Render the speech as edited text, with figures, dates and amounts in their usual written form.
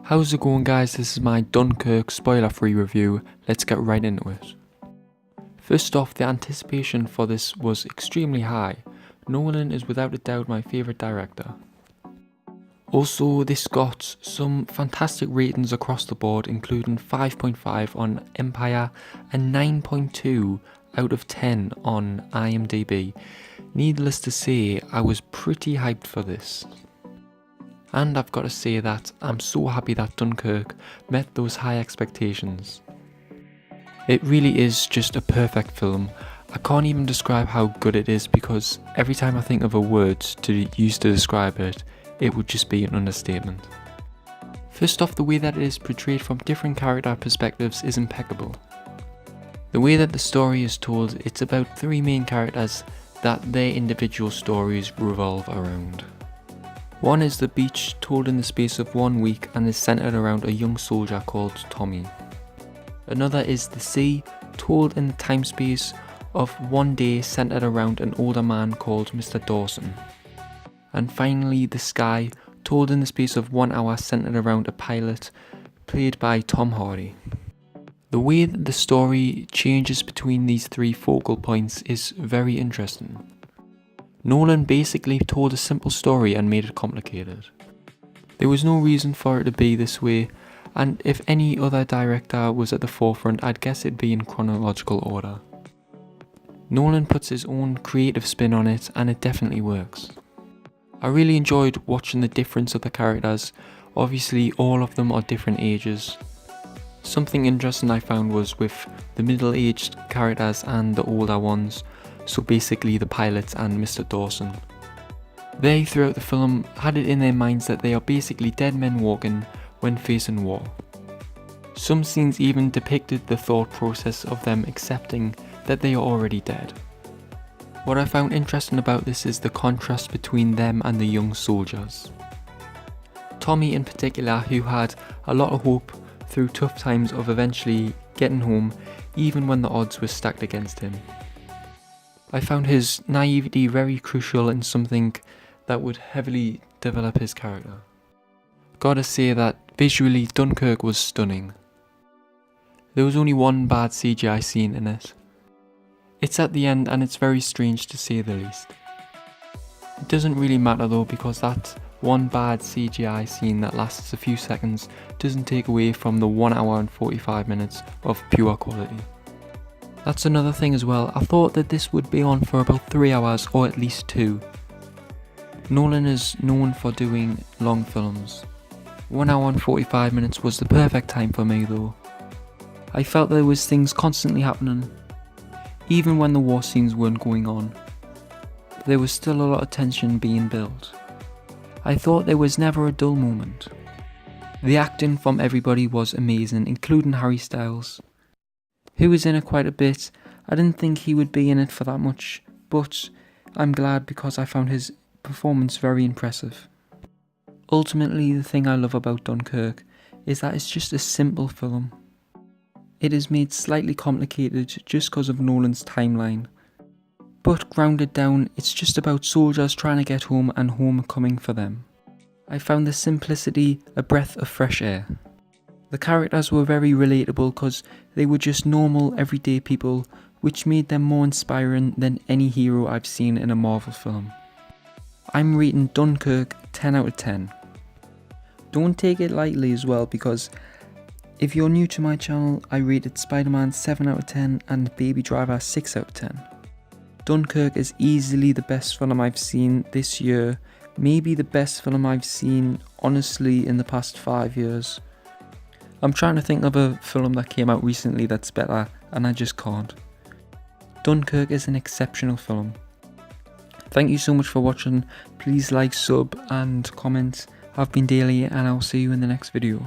How's it going, guys? This is my Dunkirk spoiler-free review. Let's get right into it. First off, the anticipation for this was extremely high. Nolan is without a doubt my favourite director. Also, this got some fantastic ratings across the board, including 5.5 on Empire and 9.2 out of 10 on IMDb. Needless to say, I was pretty hyped for this. And I've got to say that I'm so happy that Dunkirk met those high expectations. It really is just a perfect film. I can't even describe how good it is because every time I think of a word to use to describe it, it would just be an understatement. First off, the way that it is portrayed from different character perspectives is impeccable. The way that the story is told, it's about three main characters that their individual stories revolve around. One is the beach, told in the space of 1 week and is centered around a young soldier called Tommy. Another is the sea, told in the time space of 1 day centered around an older man called Mr. Dawson. And finally the sky, told in the space of 1 hour centered around a pilot played by Tom Hardy. The way that the story changes between these three focal points is very interesting. Nolan basically told a simple story and made it complicated. There was no reason for it to be this way, and if any other director was at the forefront, I'd guess it'd be in chronological order. Nolan puts his own creative spin on it and it definitely works. I really enjoyed watching the difference of the characters. Obviously all of them are different ages. Something interesting I found was with the middle-aged characters and the older ones, so basically the pilots and Mr. Dawson. They, throughout the film, had it in their minds that they are basically dead men walking when facing war. Some scenes even depicted the thought process of them accepting that they are already dead. What I found interesting about this is the contrast between them and the young soldiers. Tommy in particular, who had a lot of hope through tough times of eventually getting home even when the odds were stacked against him. I found his naivety very crucial and something that would heavily develop his character. Gotta say that visually Dunkirk was stunning. There was only one bad CGI scene in it. It's at the end and it's very strange to say the least. It doesn't really matter though, because that one bad CGI scene that lasts a few seconds doesn't take away from the 1 hour and 45 minutes of pure quality. That's another thing as well. I thought that this would be on for about 3 hours or at least 2. Nolan is known for doing long films. 1 hour and 45 minutes was the perfect time for me though. I felt there was things constantly happening. Even when the war scenes weren't going on, there was still a lot of tension being built. I thought there was never a dull moment. The acting from everybody was amazing, including Harry Styles, who was in it quite a bit. I didn't think he would be in it for that much, but I'm glad because I found his performance very impressive. Ultimately, the thing I love about Dunkirk is that it's just a simple film. It is made slightly complicated just because of Nolan's timeline. But grounded down, it's just about soldiers trying to get home and home coming for them. I found the simplicity a breath of fresh air. The characters were very relatable because they were just normal everyday people, which made them more inspiring than any hero I've seen in a Marvel film. I'm rating Dunkirk 10 out of 10. Don't take it lightly as well, because if you're new to my channel, I rated Spider-Man 7 out of 10 and Baby Driver 6 out of 10. Dunkirk is easily the best film I've seen this year, maybe the best film I've seen honestly in the past 5 years. I'm trying to think of a film that came out recently that's better and I just can't. Dunkirk is an exceptional film. Thank you so much for watching. Please like, sub and comment. I've been Daily and I'll see you in the next video.